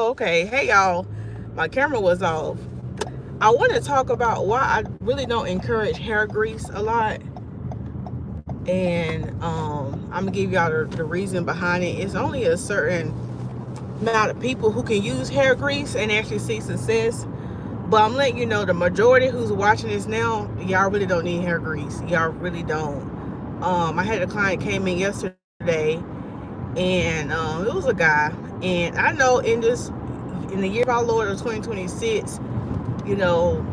Oh, okay. Hey, y'all. My camera was off. I want to talk about why I really don't encourage hair grease a lot. And I'm going to give y'all the reason behind it. It's only a certain amount of people who can use hair grease and actually see success. But I'm letting you know, the majority who's watching this now, y'all really don't need hair grease. Y'all really don't. I had a client came in yesterday, and it was a guy. And I know in the year of our Lord of 2026, you know,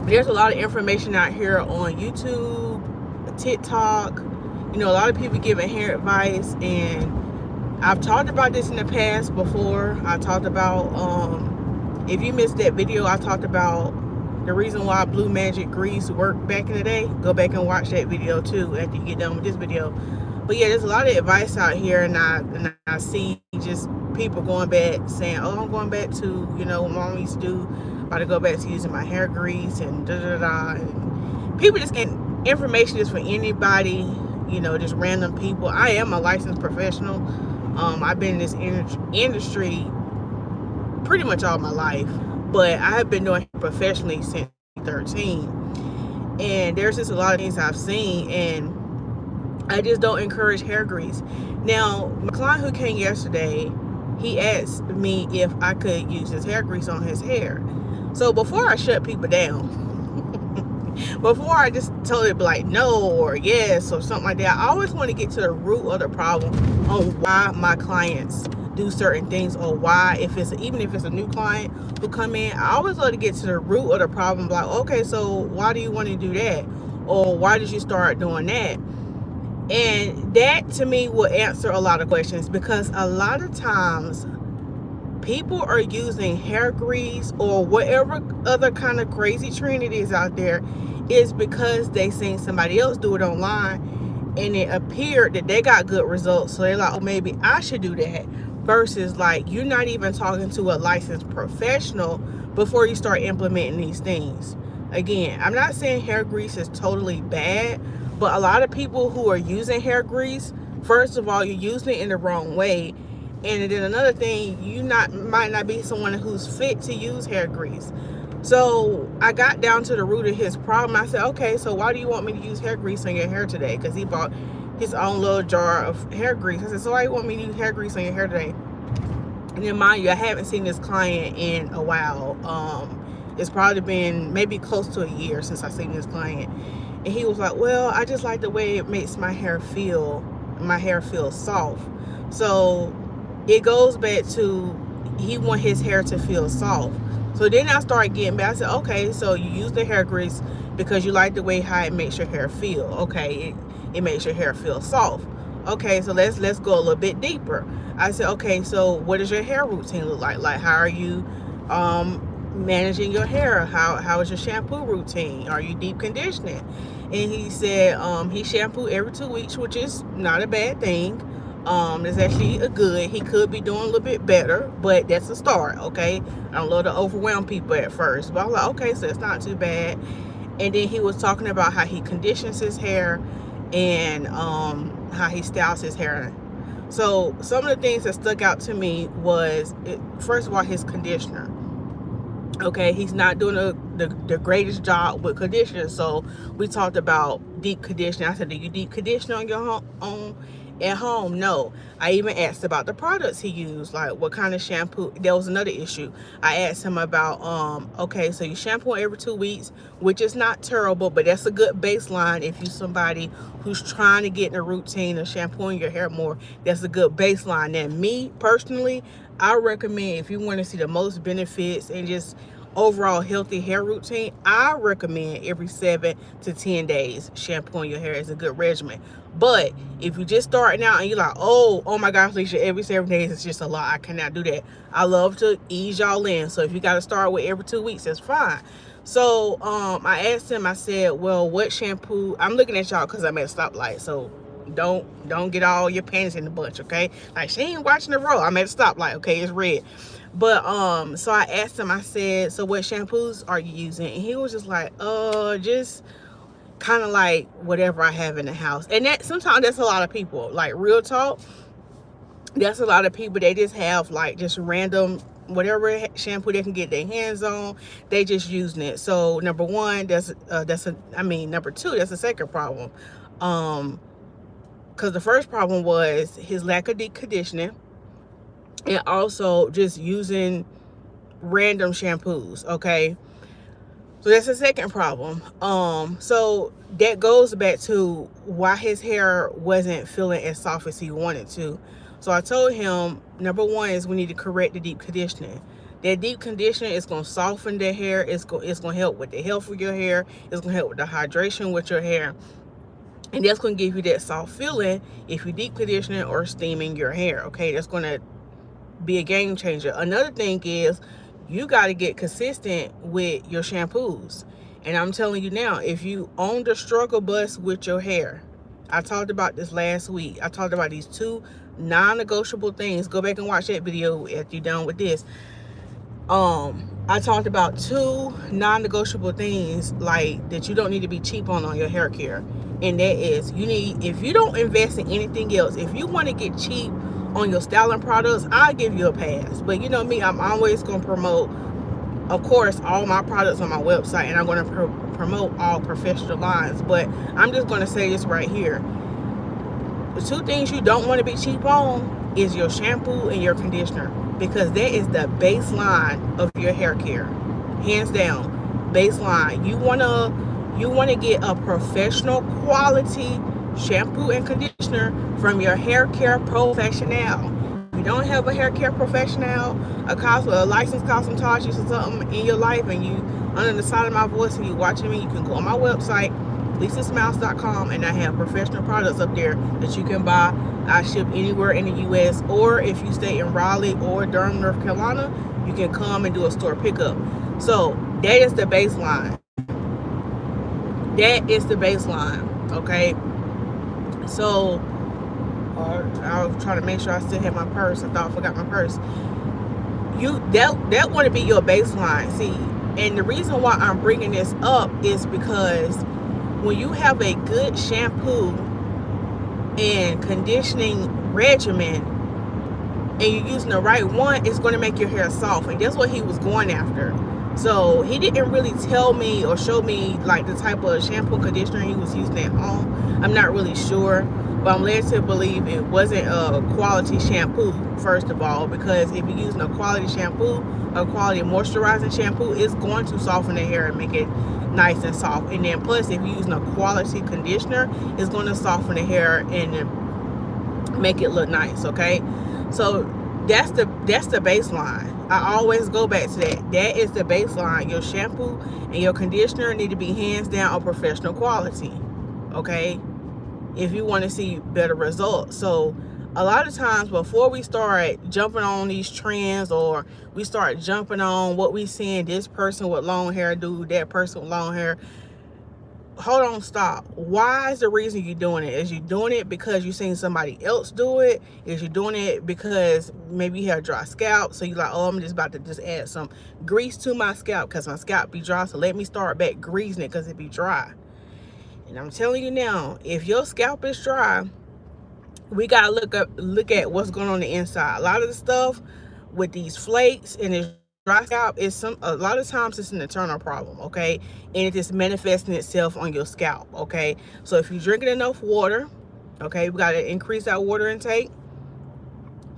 there's a lot of information out here on YouTube, TikTok. You know, a lot of people giving hair advice, and I've talked about this in the past before. I talked about, if you missed that video, I talked about the reason why Blue Magic Grease worked back in the day. Go back and watch that video too after you get done with this video. But yeah, there's a lot of advice out here, and I see just people going back saying, oh, I'm going back to, you know, what Mom used to do. About to go back to using my hair grease and da-da-da. And people just get information just for anybody, you know, just random people. I am a licensed professional. I've been in this industry pretty much all my life, but I have been doing it professionally since 13. And there's just a lot of things I've seen, and I just don't encourage hair grease. Now, my client who came yesterday, he asked me if I could use his hair grease on his hair. So before I shut people down, before I just totally be like no or yes or something like that, I always want to get to the root of the problem on why my clients do certain things, or why, even if it's a new client who come in, I always love to get to the root of the problem. Like, okay, so why do you want to do that, or why did you start doing that? And that to me will answer a lot of questions, because a lot of times people are using hair grease or whatever other kind of crazy trend it is out there is because they seen somebody else do it online and it appeared that they got good results, so they're like, oh, maybe I should do that. Versus, like, you're not even talking to a licensed professional before you start implementing these things. Again, I'm not saying hair grease is totally bad, but a lot of people who are using hair grease, first of all, you're using it in the wrong way. And then another thing, you might not be someone who's fit to use hair grease. So I got down to the root of his problem. I said, okay, so why do you want me to use hair grease on your hair today? Because he bought his own little jar of hair grease. I said, so why do you want me to use hair grease on your hair today? And then mind you, I haven't seen this client in a while. It's probably been maybe close to a year since I seen this client. And he was like, well, I just like the way it makes my hair feel soft. So it goes back to, he want his hair to feel soft. So then I started getting back. I said, okay, so you use the hair grease because you like the way how it makes your hair feel. Okay, it makes your hair feel soft. Okay, so let's go a little bit deeper. I said, okay, so what does your hair routine look like? Like, how are you managing your hair? How is your shampoo routine? Are you deep conditioning? And he said he shampoo every 2 weeks, which is not a bad thing. It's actually a good. He could be doing a little bit better, but that's a start. Okay, I don't love to overwhelm people at first, but I was like, okay, so it's not too bad. And then he was talking about how he conditions his hair and how he styles his hair. So some of the things that stuck out to me was, first of all, his conditioner. Okay, he's not doing the greatest job with conditioner. So we talked about deep conditioning. I said, do you deep condition on your at home? No. I even asked about the products he used, like what kind of shampoo. There was another issue. I asked him about okay, so you shampoo every 2 weeks, which is not terrible, but that's a good baseline. If you're somebody who's trying to get in a routine of shampooing your hair more, that's a good baseline. And me personally, I recommend, if you want to see the most benefits and just overall healthy hair routine, I recommend every 7 to 10 days shampooing your hair is a good regimen. But if you're just starting out and you're like, oh my gosh, Lisa, every 7 days is just a lot, I cannot do that. I love to ease y'all in. So if you got to start with every 2 weeks, that's fine. So I asked him, I said, well, what shampoo? I'm looking at y'all because I'm at a stoplight, so don't get all your panties in the bunch, okay? Like, she ain't watching the road. I'm at a stoplight, okay? It's red. But so I asked him, I said, so what shampoos are you using? And he was just like, just kind of like whatever I have in the house. And that sometimes that's a lot of people, like, real talk, that's a lot of people. They just have like just random whatever shampoo they can get their hands on, they just using it. So number one, number two, that's the second problem. Because the first problem was his lack of deep conditioning, and also just using random shampoos. Okay, so that's the second problem. So that goes back to why his hair wasn't feeling as soft as he wanted to. So I told him, number one is we need to correct the deep conditioning. That deep conditioning is going to soften the hair. It's going to help with the health of your hair. It's going to help with the hydration with your hair. And that's going to give you that soft feeling if you deep conditioning or steaming your hair. Okay, that's going to be a game changer. Another thing is you got to get consistent with your shampoos. And I'm telling you now, if you own the struggle bus with your hair, I talked about this last week. I talked about these two non-negotiable things. Go back and watch that video after you're done with this. I talked about two non-negotiable things like that you don't need to be cheap on your hair care. And that is, if you don't invest in anything else, if you want to get cheap on your styling products, I'll give you a pass. But you know me, I'm always going to promote, of course, all my products on my website, and I'm going to promote all professional lines. But I'm just going to say this right here. The two things you don't want to be cheap on is your shampoo and your conditioner, because that is the baseline of your hair care. Hands down, baseline. You want to get a professional quality shampoo and conditioner from your hair care professional. If you don't have a hair care professional, a licensed cosmetologist or something in your life, and you under the side of my voice and you watching me, you can go on my website, lisasmilez.com, and I have professional products up there that you can buy. I ship anywhere in the U.S., or if you stay in Raleigh or Durham, North Carolina, you can come and do a store pickup. So that is the baseline. That is the baseline, okay? So I was trying to make sure I still had my purse. I thought I forgot my purse. That want to be your baseline. See, and the reason why I'm bringing this up is because when you have a good shampoo and conditioning regimen and you're using the right one, it's going to make your hair soft. And that's what he was going after. So he didn't really tell me or show me like the type of shampoo conditioner he was using at home. I'm not really sure, but I'm led to believe it wasn't a quality shampoo, first of all, because if you're using a quality shampoo, a quality moisturizing shampoo, it's going to soften the hair and make it nice and soft. And then plus, if you're using a quality conditioner, it's going to soften the hair and make it look nice. Okay, so that's the baseline. I always go back to that. That is the baseline. Your shampoo and your conditioner need to be hands down of professional quality. Okay, if you want to see better results. So a lot of times before we start jumping on these trends, or we start jumping on what we seeing this person with long hair do, that person with long hair, hold on, stop. Why is the reason you're doing it? Is you doing it because you've seen somebody else do it? Is you doing it because maybe you have dry scalp, so you're like, oh, I'm just about to just add some grease to my scalp because my scalp be dry, so let me start back greasing it because it be dry. And I'm telling you now, if your scalp is dry, we gotta look at what's going on the inside. A lot of the stuff with these flakes and this dry scalp is a lot of times it's an internal problem, okay? And it is manifesting itself on your scalp, okay? So if you're drinking enough water, okay, we gotta increase our water intake.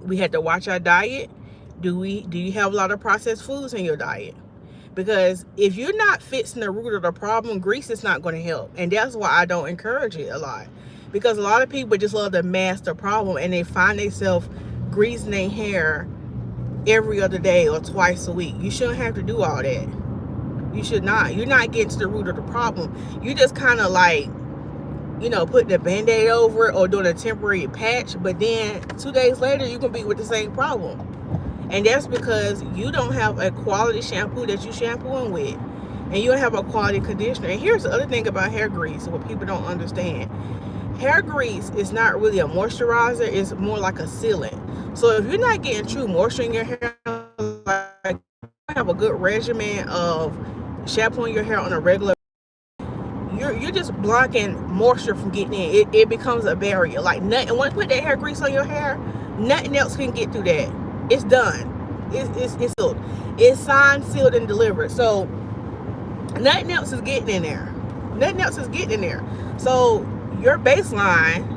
We had to watch our diet. Do you have a lot of processed foods in your diet? Because if you're not fixing the root of the problem, grease is not going to help. And that's why I don't encourage it a lot. Because a lot of people just love to mask the problem, and they find themselves greasing their hair every other day or twice a week. You shouldn't have to do all that. You should not. You're not getting to the root of the problem. You just kind of like, put the Band-Aid over it or doing a temporary patch. But then 2 days later, you can be with the same problem. And that's because you don't have a quality shampoo that you shampooing with. And you don't have a quality conditioner. And here's the other thing about hair grease, what people don't understand. Hair grease is not really a moisturizer. It's more like a sealant. So if you're not getting true moisture in your hair, like have a good regimen of shampooing your hair on a regular, you're just blocking moisture from getting in. It becomes a barrier. Like nothing. Once you put that hair grease on your hair, nothing else can get through that. It's done. It's sealed. It's signed, sealed, and delivered. So nothing else is getting in there. Nothing else is getting in there. So your baseline,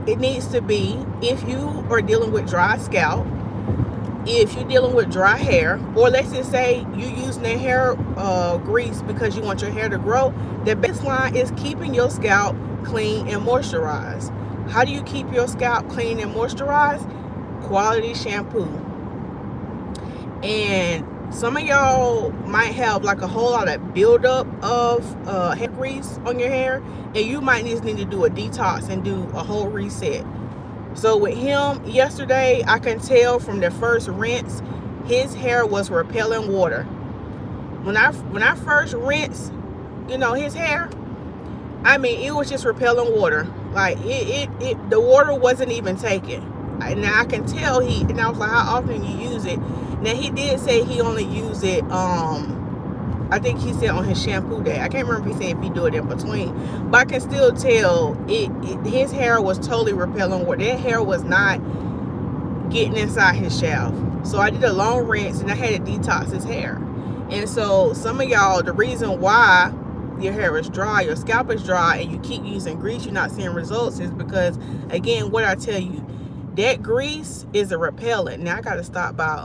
it needs to be, if you are dealing with dry scalp, if you're dealing with dry hair, or let's just say you using the hair grease because you want your hair to grow, the baseline is keeping your scalp clean and moisturized. How do you keep your scalp clean and moisturized? Quality shampoo. And some of y'all might have like a whole lot of buildup of hair grease on your hair, and you might just need to do a detox and do a whole reset. So with him yesterday, I can tell from the first rinse, his hair was repelling water. When I first rinsed, his hair, I mean, it was just repelling water. Like the water wasn't even taken. Now I can tell and I was like, how often you use it? Now he did say he only used it, I think he said on his shampoo day. I can't remember if he said if he do it in between, but I can still tell his hair was totally repelling water. That hair was not getting inside his shaft. So I did a long rinse and I had to detox his hair. And so some of y'all, the reason why your hair is dry, your scalp is dry, and you keep using grease, you're not seeing results, is because, again, what I tell you, that grease is a repellent. Now I gotta stop by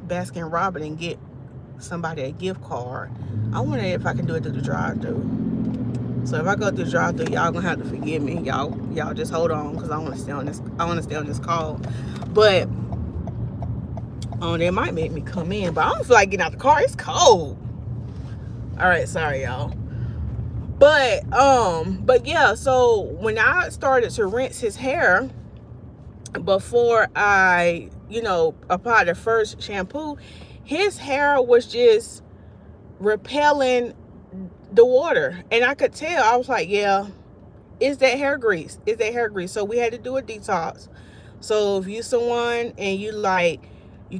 Baskin Robbins and get somebody a gift card. I wonder if I can do it through the drive-thru. So if I go through the drive-thru, y'all gonna have to forgive me. Y'all just hold on, because I want to stay on this call. But they might make me come in, but I don't feel like getting out the car. It's cold. All right, sorry y'all. But yeah, so when I started to rinse his hair before I applied the first shampoo, his hair was just repelling the water, and I could tell. I was like, yeah, it's that hair grease. So we had to do a detox. So if you're someone and you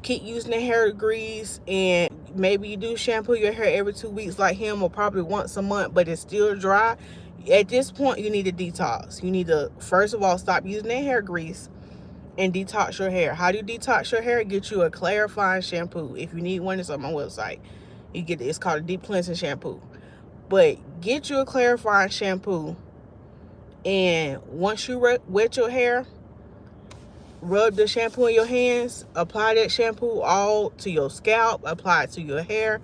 keep using the hair grease, and maybe you do shampoo your hair every 2 weeks like him, or probably once a month, but it's still dry, at this point you need a detox. You need to, first of all, stop using that hair grease and detox your hair. How do you detox your hair? Get you a clarifying shampoo. If you need one, it's on my website. It's called a deep cleansing shampoo. But get you a clarifying shampoo, and once you wet your hair, rub the shampoo in your hands, apply that shampoo all to your scalp, apply it to your hair,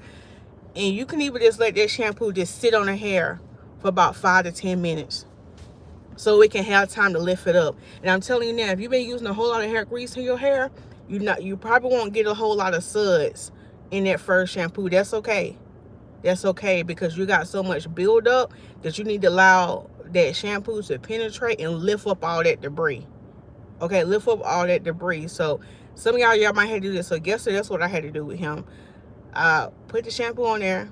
and you can even just let that shampoo just sit on the hair for about 5 to 10 minutes so it can have time to lift it up. And I'm telling you now, if you've been using a whole lot of hair grease in your hair, you probably won't get a whole lot of suds in that first shampoo. That's okay. That's okay, because you got so much buildup that you need to allow that shampoo to penetrate and lift up all that debris. Okay, lift up all that debris. So some of y'all might have to do this. So yesterday, that's what I had to do with him. Put the shampoo on there,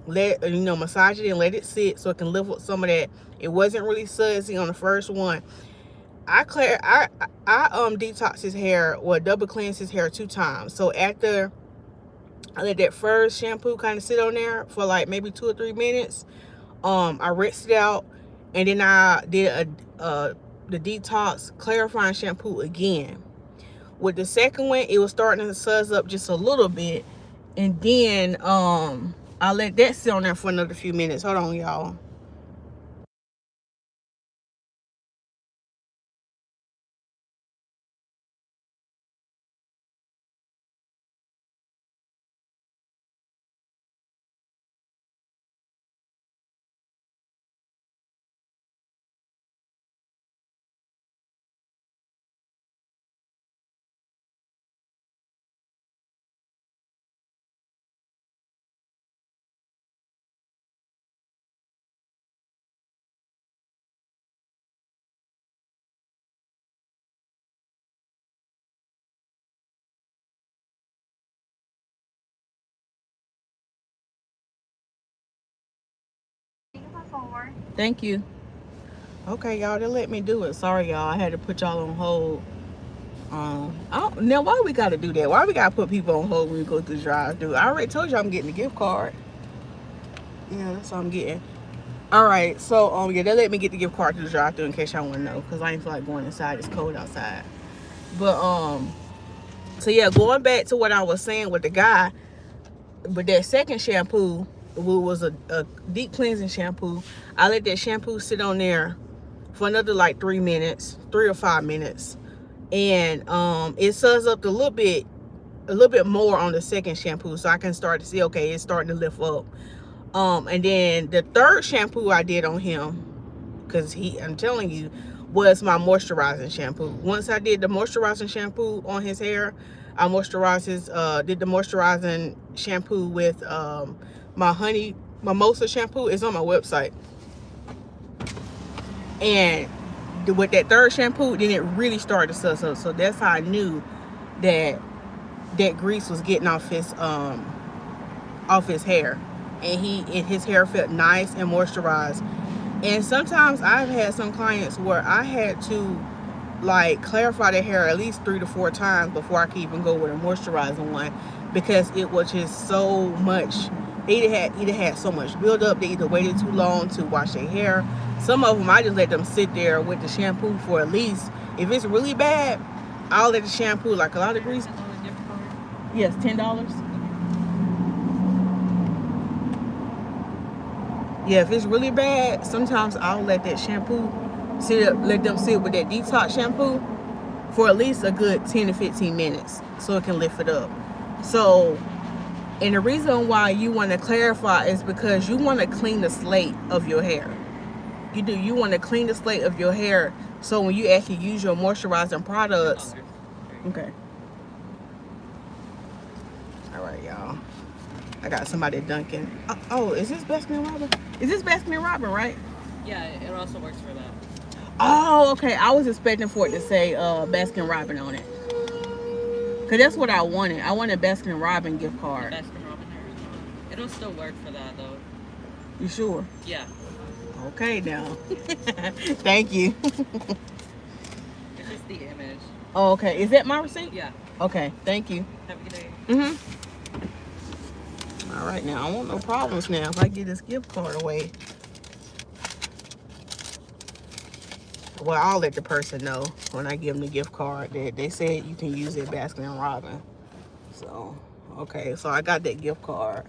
massage it and let it sit so it can lift up some of that. It wasn't really sudsy on the first one. I detoxed his hair, or double cleansed his hair 2 times. So after I let that first shampoo kind of sit on there for like maybe 2 or 3 minutes, I rinsed it out, and then I did the detox clarifying shampoo again. With the second one, it was starting to suzz up just a little bit, and then I let that sit on there for another few minutes. Hold on, y'all. Thank you. Okay, y'all, they let me do it. Sorry, y'all. I had to put y'all on hold. Now, why we gotta do that? Why we gotta put people on hold when we go through the drive-thru? I already told you I'm getting a gift card. Yeah, that's what I'm getting. All right, so yeah, they let me get the gift card to the drive-thru in case y'all want to know, because I ain't feel like going inside. It's cold outside. But So yeah, going back to what I was saying with the guy, with that second shampoo, which was a deep cleansing shampoo, I let that shampoo sit on there for another like 3 minutes, 3 or 5 minutes, and it suds up a little bit more on the second shampoo, so I can start to see, okay, it's starting to lift up. And then the third shampoo I did on him, because I'm telling you, was my moisturizing shampoo. Once I did the moisturizing shampoo on his hair, I did the moisturizing shampoo with my honey mimosa shampoo. It's on my website. And with that third shampoo, then it really started to suss up. So that's how I knew that grease was getting off his hair, and his hair felt nice and moisturized. And sometimes I've had some clients where I had to like clarify their hair at least 3 to 4 times before I could even go with a moisturizing one, because it was just so much. They either had so much buildup, they either waited too long to wash their hair. Some of them I just let them sit there with the shampoo for at least, if it's really bad, I'll let the shampoo, like a lot of grease. Yes, $10. Yeah, if it's really bad, sometimes I'll let that shampoo let them sit with that detox shampoo for at least a good 10 to 15 minutes so it can lift it up. So, and the reason why you want to clarify is because you want to clean the slate of your hair. You want to clean the slate of your hair, so when you actually use your moisturizing products. Okay. All right, y'all. I got somebody dunking. Oh, is this Baskin Robbins? Is this Baskin Robbins, right? Yeah, it also works for that. Oh, okay. I was expecting for it to say Baskin Robbins on it. Because that's what I wanted. I wanted a Baskin Robbins gift card. Baskin Robbins hair. It'll still work for that, though. You sure? Yeah. Okay, now. Thank you. It's just the image. Oh, okay. Is that my receipt? Yeah. Okay. Thank you. Have a good day. All right, now. I want no problems now if I get this gift card away. Well, I'll let the person know when I give them the gift card that they said you can use it at Baskin Robbins. So, okay. So, I got that gift card.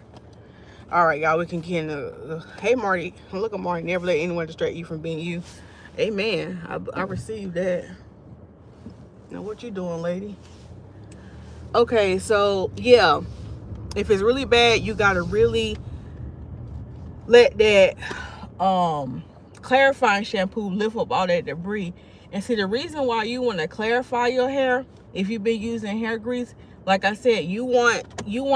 All right, y'all. We can get in hey, Marty. Look at Marty. Never let anyone distract you from being you. Amen. I received that. Now, what you doing, lady? Okay, so, yeah. If it's really bad, you got to really let that clarifying shampoo lift up all that debris. And see, the reason why you want to clarify your hair, if you've been using hair grease, like I said, you want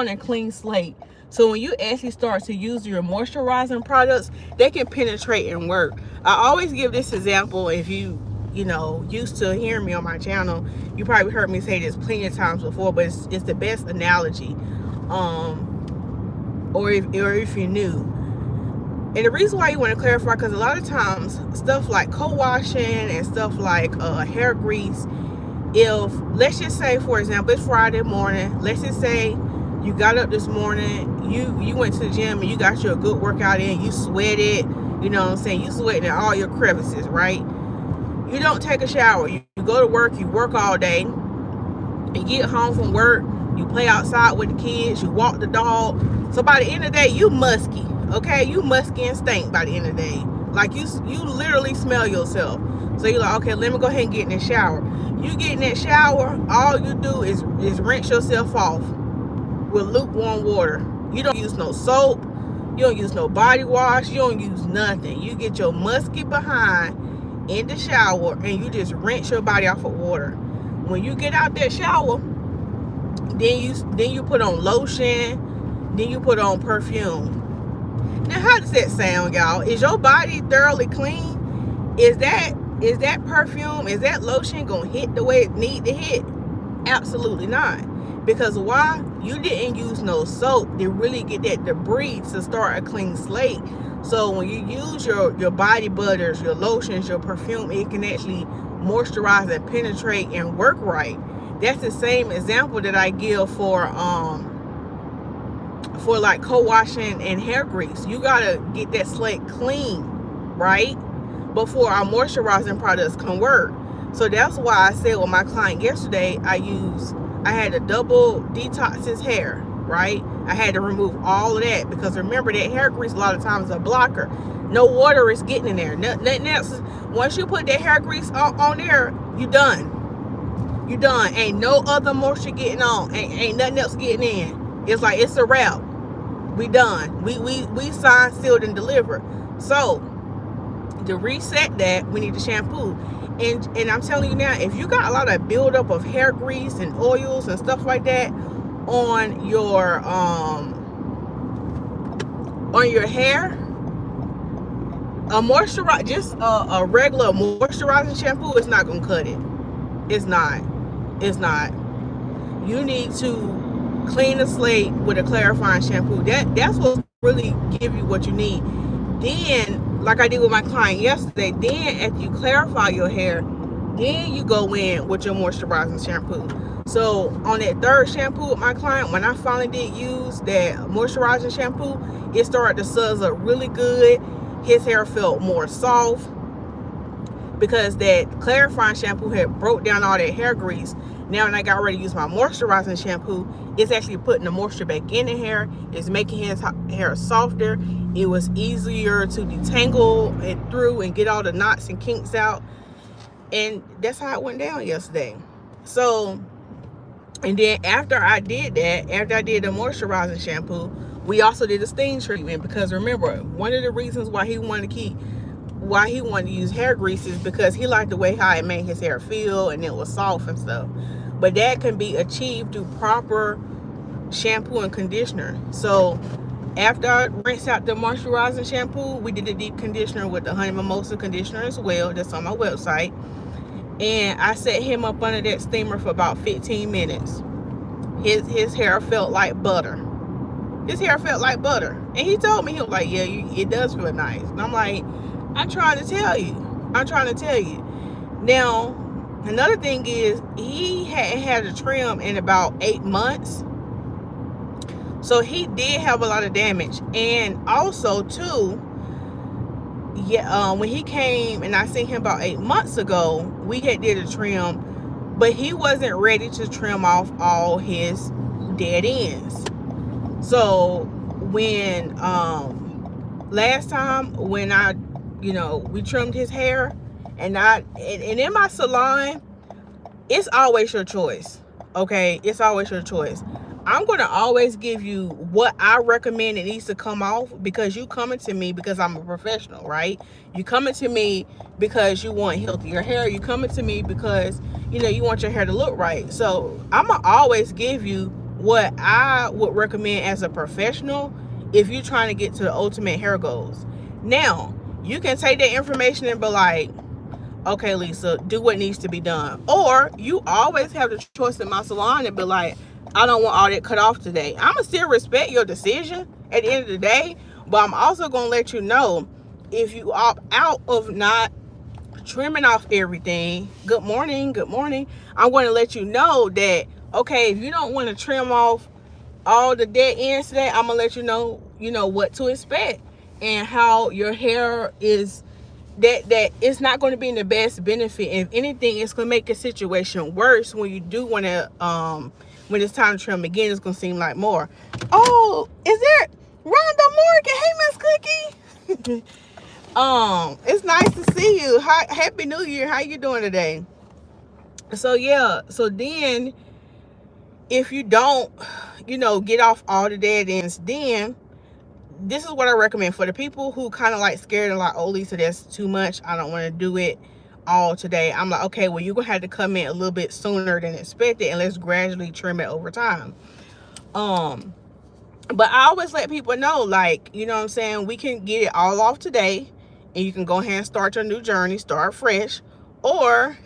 a clean slate. So when you actually start to use your moisturizing products, they can penetrate and work. I always give this example. If you used to hearing me on my channel, you probably heard me say this plenty of times before, but it's the best analogy. Or if you're new. And the reason why you want to clarify, because a lot of times stuff like co-washing and stuff like hair grease, if, let's just say, for example, it's Friday morning, let's just say you got up this morning, you went to the gym and you got your good workout in, you sweated, you know what I'm saying, you sweating in all your crevices, right? You don't take a shower, you go to work, you work all day, you get home from work, you play outside with the kids, you walk the dog. So by the end of the day, you musky, okay? You musky and stink by the end of the day. Like you literally smell yourself. So you're like, okay, let me go ahead and get in the shower. You get in that shower, all you do is rinse yourself off with lukewarm water. You don't use no soap. You don't use no body wash. You don't use nothing. You get your musky behind in the shower and you just rinse your body off with water. When you get out that shower, then you put on lotion, then you put on perfume. Now, how does that sound, y'all? Is your body thoroughly clean? Is that perfume, is that lotion gonna hit the way it need to hit? Absolutely not. Because why? You didn't use no soap to really get that debris to start a clean slate. So when you use your body butters, your lotions, your perfume, it can actually moisturize and penetrate and work right. That's the same example that I give for like co-washing and hair grease. You gotta get that slate clean, right, before our moisturizing products can work. So that's why I said with my client yesterday, I use I had to double detox his hair, right? I had to remove all of that because remember that hair grease a lot of times is a blocker. No water is getting in there. Nothing else. Once you put that hair grease on there, you done. You done. Ain't no other moisture getting on. Ain't nothing else getting in. It's like it's a wrap. We done. We signed, sealed, and delivered. So to reset that, we need to shampoo. And I'm telling you now, if you got a lot of buildup of hair grease and oils and stuff like that on your hair, a moisturizer, just a regular moisturizing shampoo is not gonna cut it. It's not. You need to clean the slate with a clarifying shampoo. That's what really give you what you need. Then, like I did with my client yesterday, then after you clarify your hair, then you go in with your moisturizing shampoo. So on that third shampoo with my client, when I finally did use that moisturizing shampoo, it started to suzz up really good. His hair felt more soft because that clarifying shampoo had broke down all that hair grease. Now when I got ready to use my moisturizing shampoo, it's actually putting the moisture back in the hair. It's making his hair softer. It was easier to detangle it through and get all the knots and kinks out. And that's how it went down yesterday. So, and then after I did that, after I did the moisturizing shampoo, we also did a steam treatment because remember, one of the reasons why he wanted to use hair grease is because he liked the way how it made his hair feel and it was soft and stuff. But that can be achieved through proper shampoo and conditioner. So after I rinsed out the moisturizing shampoo, we did a deep conditioner with the honey mimosa conditioner as well. That's on my website. And I set him up under that steamer for about 15 minutes. His hair felt like butter. His hair felt like butter. And he told me, he was like, yeah, it does feel nice. And I'm like, I'm trying to tell you. Now, another thing is he hadn't had a trim in about 8 months. So he did have a lot of damage. And also too, yeah, when he came and I seen him about 8 months ago, we had did a trim, but he wasn't ready to trim off all his dead ends. So when last time when we trimmed his hair, and in my salon, it's always your choice. Okay, it's always your choice. I'm going to always give you what I recommend it needs to come off because you coming to me because I'm a professional, right? You coming to me because you want healthier hair. You coming to me because, you want your hair to look right. So I'm going to always give you what I would recommend as a professional if you're trying to get to the ultimate hair goals. Now, you can take that information and be like, okay, Lisa, do what needs to be done. Or you always have the choice in my salon and be like, I don't want all that cut off today. I'm going to still respect your decision at the end of the day, but I'm also going to let you know if you opt out of not trimming off everything, good morning, I'm going to let you know that, okay, if you don't want to trim off all the dead ends today, I'm going to let you know, what to expect and how your hair is, that it's not going to be in the best benefit. If anything, it's going to make a situation worse when you do want to, when it's time to trim again. It's going to seem like more. Oh, is there Rhonda Morgan? Hey, Miss Cookie. It's nice to see you. Happy New Year. How you doing today? So yeah, so then if you don't, get off all the dead ends, then this is what I recommend for the people who kind of like scared and like, oh, Lisa, that's too much. I don't want to do it all today. I'm like, okay, well, you're gonna have to come in a little bit sooner than expected, and let's gradually trim it over time. But I always let people know, like, what I'm saying, we can get it all off today and you can go ahead and start your new journey, start fresh. Or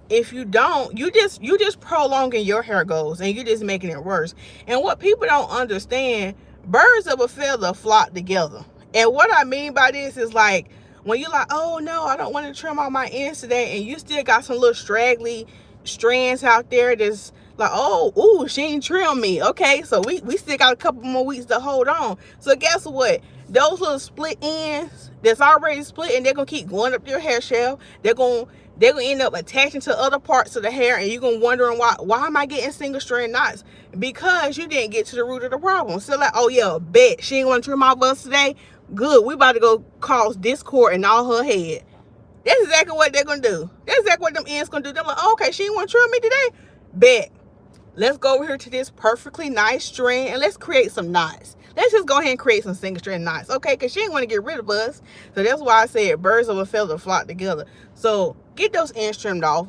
if you don't, you just prolonging your hair goals and you're just making it worse. And what people don't understand, birds of a feather flock together. And what I mean by this is like, when you're like, oh no, I don't want to trim all my ends today, and you still got some little straggly strands out there that's like, oh, ooh, she ain't trim me. Okay, so we still got a couple more weeks to hold on. So guess what? Those little split ends that's already split, and they're gonna keep going up your hair shaft. They're gonna they're gonna end up attaching to other parts of the hair, and you're gonna wondering why am I getting single strand knots? Because you didn't get to the root of the problem. So like, oh yeah, bet she ain't want to trim off us today. Good, we about to go cause discord in all her head. That's exactly what they're gonna do. That's exactly what them ends gonna do. They're like, oh, okay, she ain't want to trim me today. Bet. Let's go over here to this perfectly nice strand and let's create some knots. Let's just go ahead and create some single strand knots, okay? Because she ain't want to get rid of us. So that's why I said birds of a feather flock together. So get those ends trimmed off.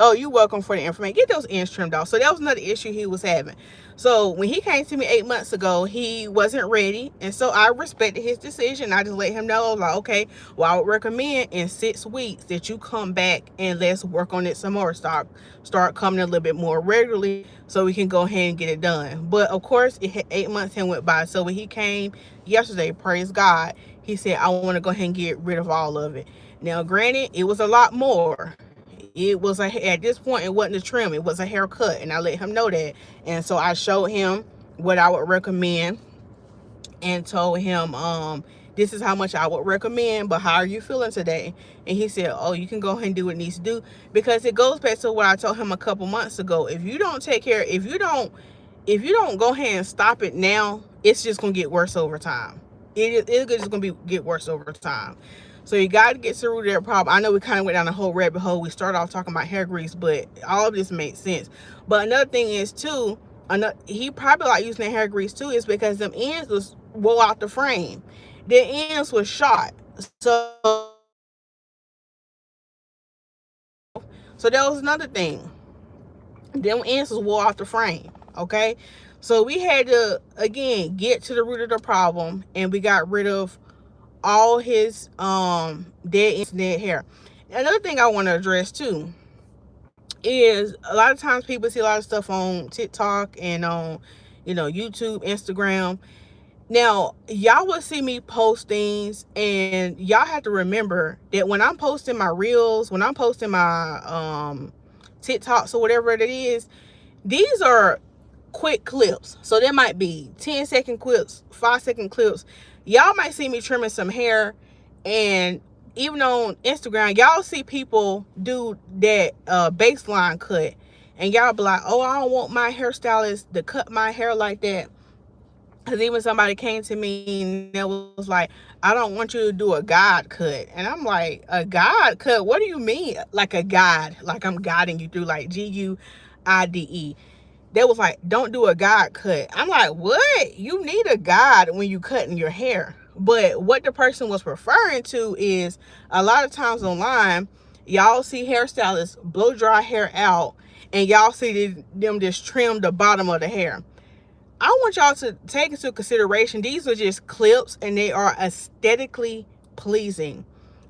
Oh, you're welcome for the information. Get those ends trimmed off. So that was another issue he was having. So when he came to me 8 months ago, he wasn't ready. And so I respected his decision. I just let him know, like, okay, well, I would recommend in 6 weeks that you come back and let's work on it some more. Start coming a little bit more regularly so we can go ahead and get it done. But of course, 8 months had went by. So when he came yesterday, praise God, he said, I want to go ahead and get rid of all of it. Now, granted, it was a lot more. It was at this point, it wasn't a trim, it was a haircut, and I let him know that. And so I showed him what I would recommend and told him, this is how much I would recommend, but how are you feeling today? And he said, oh, you can go ahead and do what it needs to do, because it goes back to what I told him a couple months ago. If you don't take care, if you don't go ahead and stop it now, it's just gonna get worse over time. It's just gonna get worse over time. So you got to get to the root of that problem. I know we kind of went down a whole rabbit hole. We started off talking about hair grease, but all of this makes sense. But another thing is too, he probably like using the hair grease too, is because them ends was wore out the frame. The ends was short. So that was another thing. Them ends was wore off the frame. Okay. So we had to, again, get to the root of the problem, and we got rid of all his dead ends, dead hair. Another thing I want to address too is a lot of times people see a lot of stuff on TikTok and on, YouTube, Instagram. Now, y'all will see me post things, and y'all have to remember that when I'm posting my reels, when I'm posting my TikToks or whatever it is, these are quick clips. So there might be 10-second clips, 5-second clips. Y'all might see me trimming some hair, and even on Instagram, y'all see people do that baseline cut, and y'all be like, oh, I don't want my hairstylist to cut my hair like that. Because even somebody came to me and it was like, I don't want you to do a guide cut. And I'm like, a guide cut? What do you mean? Like a guide? Like I'm guiding you through, like Guide. They was like, don't do a guide cut. I'm like, what? You need a guide when you cutting your hair. But what the person was referring to is, a lot of times online, y'all see hairstylists blow dry hair out, and y'all see them just trim the bottom of the hair. I want y'all to take into consideration, these are just clips, and they are aesthetically pleasing.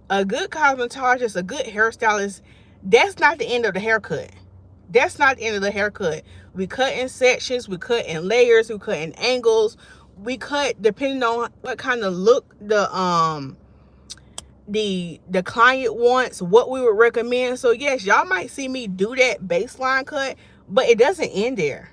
A good cosmetologist, a good hairstylist, that's not the end of the haircut. That's not the end of the haircut. We cut in sections, we cut in layers, we cut in angles, we cut depending on what kind of look the client wants, what we would recommend. So yes, y'all might see me do that baseline cut, but it doesn't end there.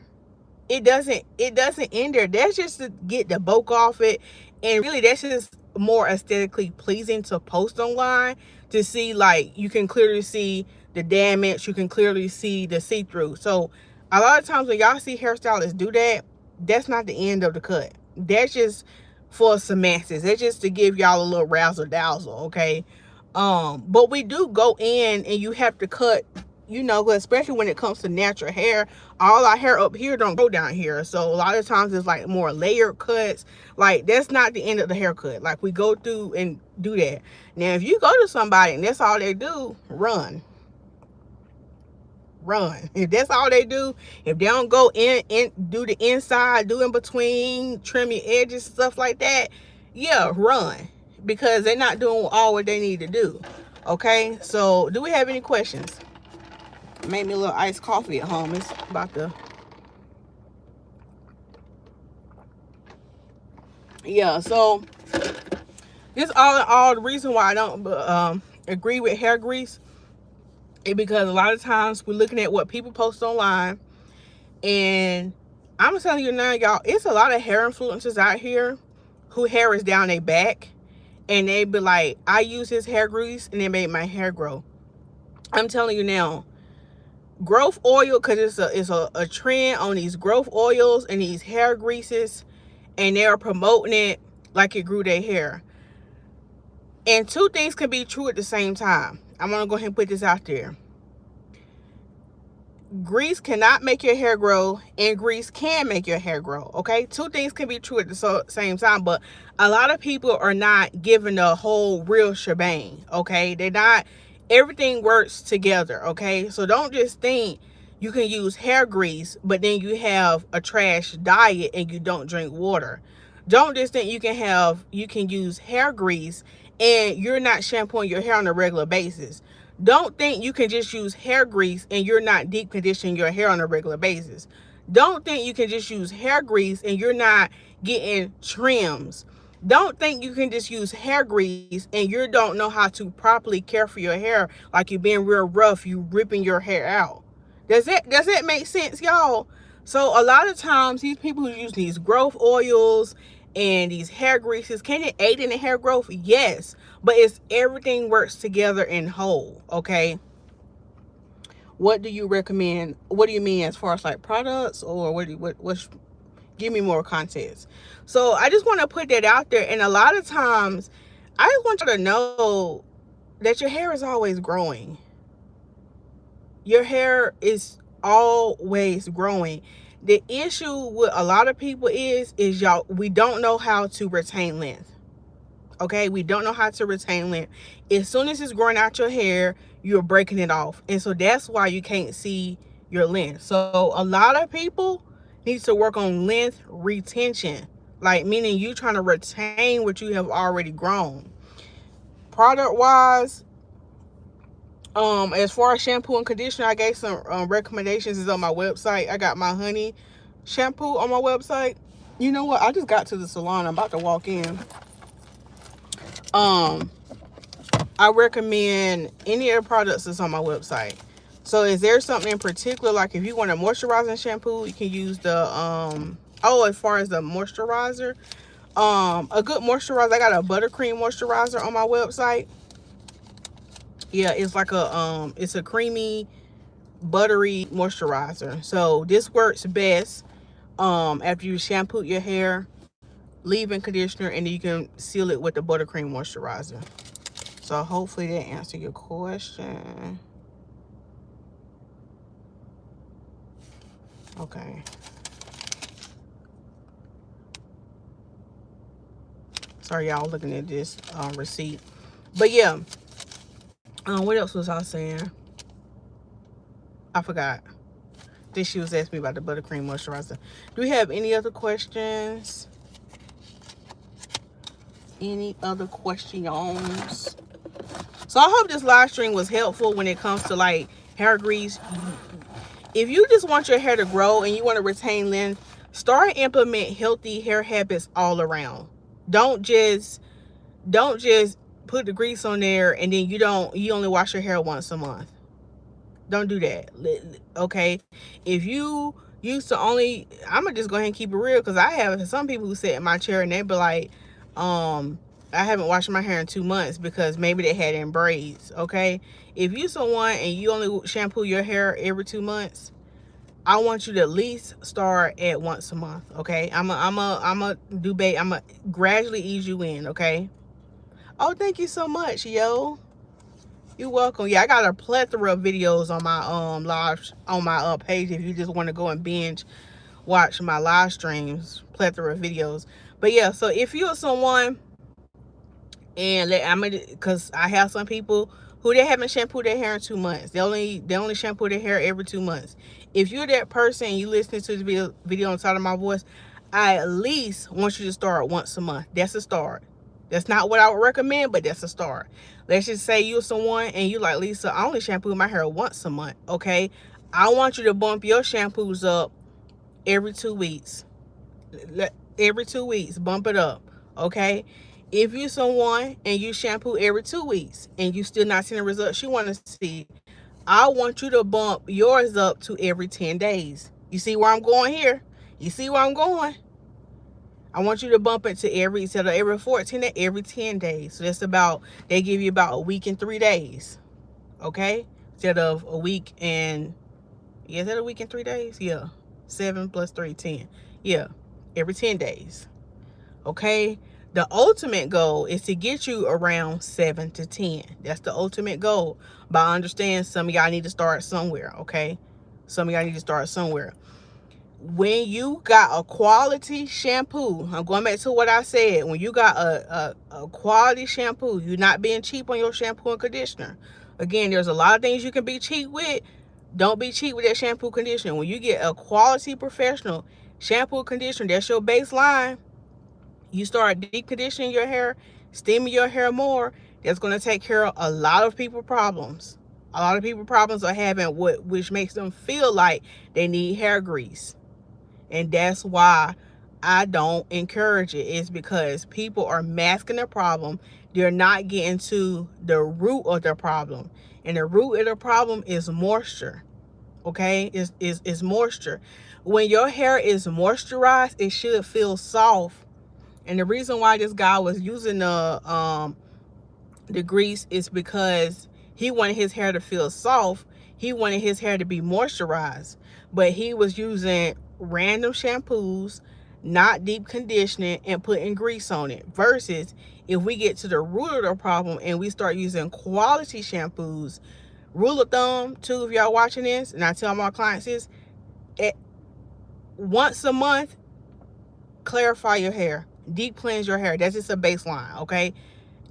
It doesn't end there. That's just to get the bulk off it, and really that's just more aesthetically pleasing to post online, to see, like, you can clearly see the damage, you can clearly see the see-through. So a lot of times when y'all see hairstylists do that, that's not the end of the cut. That's just for semantics. That's just to give y'all a little razzle dazzle, okay? But we do go in and you have to cut, especially when it comes to natural hair. All our hair up here don't go down here. So a lot of times it's like more layered cuts. Like, that's not the end of the haircut. Like, we go through and do that. Now, if you go to somebody and that's all they do, run. If that's all they do, if they don't go in do the inside, do in between, trim your edges, stuff like that, yeah, run, because they're not doing all what they need to do. Okay, so do we have any questions? Made me a little iced coffee at home. It's about to, yeah. So this all the reason why I don't agree with hair grease, because a lot of times we're looking at what people post online, and I'm telling you now, y'all, it's a lot of hair influencers out here who hair is down their back, and they be like, I use this hair grease and it made my hair grow. I'm telling you now, growth oil, because it's a trend on these growth oils and these hair greases, and they're promoting it like it grew their hair. And two things can be true at the same time. I'm gonna go ahead and put this out there. Grease cannot make your hair grow, and grease can make your hair grow. Okay, two things can be true at the same time, but a lot of people are not given the whole real shebang. Okay, they're not. Everything works together. Okay, so don't just think you can use hair grease but then you have a trash diet and you don't drink water. Don't just think you can use hair grease and you're not shampooing your hair on a regular basis. Don't think you can just use hair grease and you're not deep conditioning your hair on a regular basis. Don't think you can just use hair grease and you're not getting trims. Don't think you can just use hair grease and you don't know how to properly care for your hair, like you're being real rough, you ripping your hair out. Does that make sense, y'all? So a lot of times these people who use these growth oils and these hair greases, can it aid in the hair growth? Yes, but it's everything works together in whole. Okay, what do you recommend? What do you mean as far as like products, or what's, give me more context. So I just want to put that out there. And a lot of times I just want you to know that your hair is always growing. Your hair is always growing. The issue with a lot of people is y'all, we don't know how to retain length. Okay, we don't know how to retain length. As soon as it's growing out your hair, you're breaking it off, and so that's why you can't see your length. So a lot of people need to work on length retention, like meaning you trying to retain what you have already grown. Product wise, as far as shampoo and conditioner, I gave some recommendations. Is on my website. I got my honey shampoo on my website. You know what? I just got to the salon. I'm about to walk in. Um, I recommend any of the products that's on my website. So is there something in particular, like if you want a moisturizing shampoo, you can use the as far as the moisturizer, a good moisturizer, I got a buttercream moisturizer on my website. Yeah, it's like it's a creamy buttery moisturizer. So this works best after you shampoo your hair, leave-in conditioner, and then you can seal it with the buttercream moisturizer. So hopefully that answered your question. Okay. Sorry, y'all, looking at this receipt. But yeah, what else was I saying? I forgot. Then she was asking me about the buttercream moisturizer. Do we have any other questions? Any other questions? So I hope this live stream was helpful when it comes to like hair grease. If you just want your hair to grow and you want to retain length, start implement healthy hair habits all around. Don't just put the grease on there and then you only wash your hair once a month. Don't do that. Okay, if you used to only, I'm gonna just go ahead and keep it real, because I have some people who sit in my chair and they be like, I haven't washed my hair in 2 months because maybe they had it in braids. Okay, if you someone and you only shampoo your hair every 2 months, I want you to at least start at once a month. Okay, I'm a gradually ease you in. Okay. Oh, thank you so much, yo. You're welcome. Yeah, I got a plethora of videos on my live on my page if you just want to go and binge watch my live streams. Plethora of videos. But yeah, so if you're someone, and because I have some people who they haven't shampooed their hair in 2 months. They only shampoo their hair every 2 months. If you're that person and you listening to the video on the side of my voice, I at least want you to start once a month. That's a start. That's not what I would recommend, but that's a start. Let's just say you're someone and you like, Lisa, I only shampoo my hair once a month. Okay, I want you to bump your shampoos up every 2 weeks. Every 2 weeks, bump it up. Okay, if you're someone and you shampoo every 2 weeks and you still not seeing the results you want to see, I want you to bump yours up to every 10 days. You see where I'm going here? You see where I'm going? I want you to bump it to instead of every 14 to every 10 days. So that's about, they give you about a week and 3 days. Okay? Instead of a week and, yeah, is that a week and 3 days? Yeah. 7 plus 3, 10. Yeah. Every 10 days. Okay? The ultimate goal is to get you around 7 to 10. That's the ultimate goal. But I understand some of y'all need to start somewhere. Okay? Some of y'all need to start somewhere. When you got a quality shampoo, I'm going back to what I said. When you got a quality shampoo, you're not being cheap on your shampoo and conditioner. Again, there's a lot of things you can be cheap with. Don't be cheap with that shampoo conditioner. When you get a quality professional shampoo conditioner, that's your baseline. You start deep conditioning your hair, steaming your hair more. That's going to take care of a lot of people problems. A lot of people problems are having which makes them feel like they need hair grease. And that's why I don't encourage it. It's because people are masking the problem. They're not getting to the root of the problem. And the root of the problem is moisture. Okay? Is moisture. When your hair is moisturized, it should feel soft. And the reason why this guy was using the grease is because he wanted his hair to feel soft. He wanted his hair to be moisturized. But he was using random shampoos, not deep conditioning, and putting grease on it. Versus if we get to the root of the problem and we start using quality shampoos, rule of thumb too, if y'all watching this, and I tell my clients is, once a month, clarify your hair, deep cleanse your hair. That's just a baseline, okay?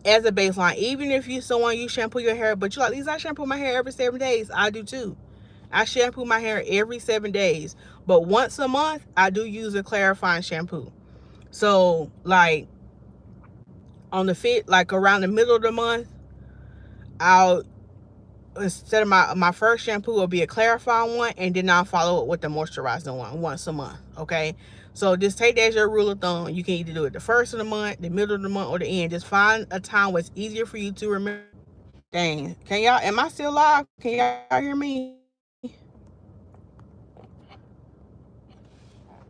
As a baseline, even if you someone you shampoo your hair, but you like, Lisa, I shampoo my hair every 7 days. I do too. I shampoo my hair every 7 days, but once a month I do use a clarifying shampoo. So like on the fit, like around the middle of the month, I'll, instead of my first shampoo will be a clarifying one, and then I'll follow it with the moisturizing one once a month. Okay, so just take that as your rule of thumb. You can either do it the first of the month, the middle of the month, or the end. Just find a time where it's easier for you to remember. Dang, can y'all, am I still live? Can y'all hear me?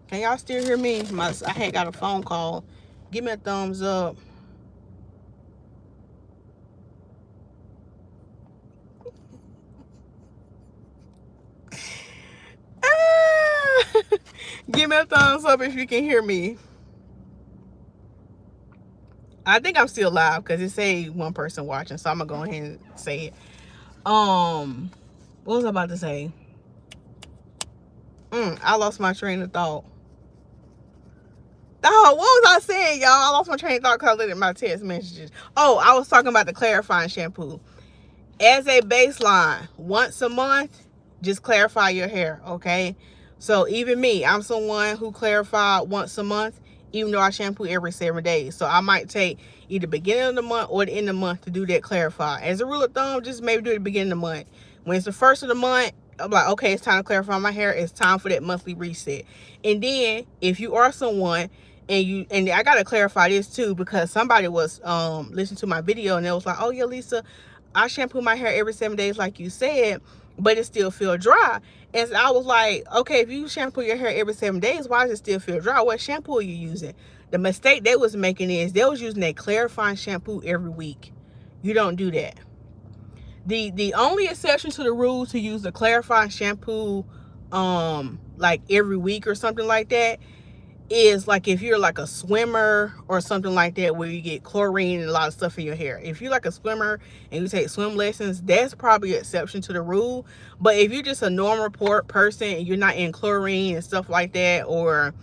Can y'all still hear me? I had got a phone call. Give me a thumbs up. Give me a thumbs up if you can hear me. I think I'm still live because it say one person watching, so I'm gonna go ahead and say it. What was I about to say? I lost my train of thought. Oh, what was I saying, y'all? I lost my train of thought because I looked at my text messages. Oh, I was talking about the clarifying shampoo. As a baseline, once a month, just clarify your hair, okay? So even me, I'm someone who clarified once a month, even though I shampoo every 7 days. So I might take either beginning of the month or the end of the month to do that clarify. As a rule of thumb, just maybe do it at the beginning of the month. When it's the first of the month, I'm like, okay, it's time to clarify my hair. It's time for that monthly reset. And then if you are someone and I gotta clarify this too, because somebody was listening to my video and it was like, oh yeah, Lisa, I shampoo my hair every 7 days like you said, but it still feel dry. And so I was like, okay, if you shampoo your hair every 7 days, why does it still feel dry? What shampoo are you using? The mistake they was making is they was using a clarifying shampoo every week. You don't do that. The only exception to the rule to use the clarifying shampoo like every week or something like that is like if you're like a swimmer or something like that, where you get chlorine and a lot of stuff in your hair. If you're like a swimmer and you take swim lessons, that's probably an exception to the rule. But if you're just a normal person and you're not in chlorine and stuff like that, or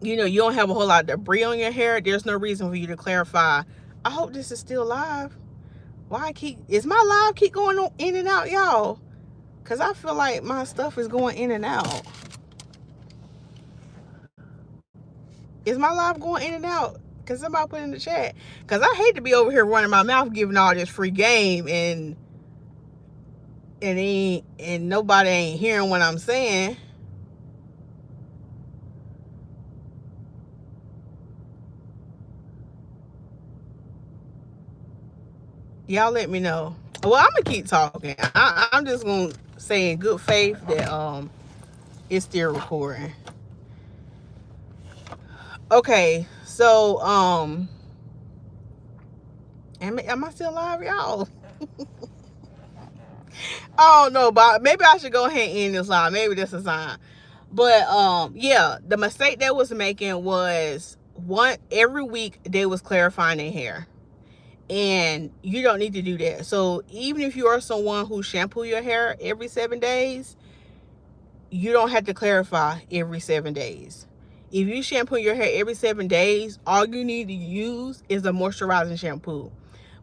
you know, you don't have a whole lot of debris on your hair, there's no reason for you to clarify. I hope this is still live. Why is my live keep going on in and out, y'all? Because I feel like my stuff is going in and out. Is my live going in and out? Because somebody put in the chat. Because I hate to be over here running my mouth giving all this free game and nobody ain't hearing what I'm saying. Y'all let me know. Well, I'm going to keep talking. I'm just going to say in good faith that it's still recording. Okay, so am I still live, y'all? I don't know, but maybe I should go ahead and end this live. Maybe that's a sign. But yeah, the mistake they was making was one every week they was clarifying their hair. And you don't need to do that. So even if you are someone who shampoo your hair every 7 days, you don't have to clarify every 7 days. If you shampoo your hair every 7 days, all you need to use is a moisturizing shampoo.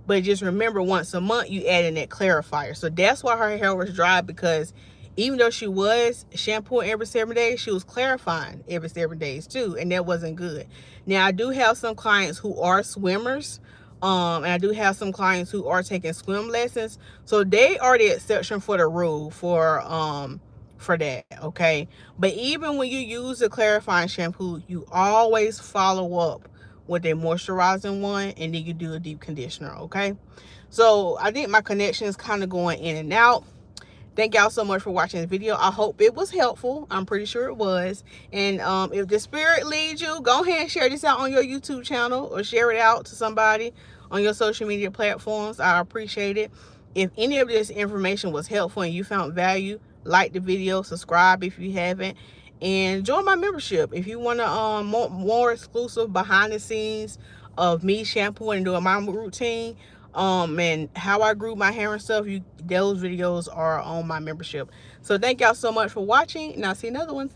But just remember, once a month, you add in that clarifier. So that's why her hair was dry, because even though she was shampooing every 7 days, she was clarifying every 7 days too, and that wasn't good. Now, I do have some clients who are swimmers, and I do have some clients who are taking swim lessons. So they are the exception for the rule for that, okay? But even when you use a clarifying shampoo, you always follow up with a moisturizing one, and then you do a deep conditioner, okay? So I think my connection is kind of going in and out. Thank y'all so much for watching this video. I hope it was helpful. I'm pretty sure it was. And if the spirit leads you, go ahead and share this out on your YouTube channel, or share it out to somebody on your social media platforms. I appreciate it. If any of this information was helpful and you found value, like the video, subscribe if you haven't, and join my membership if you want to more exclusive behind the scenes of me shampooing and doing my routine, and how I grew my hair and stuff. Those videos are on my membership. So thank y'all so much for watching, and I'll see another one.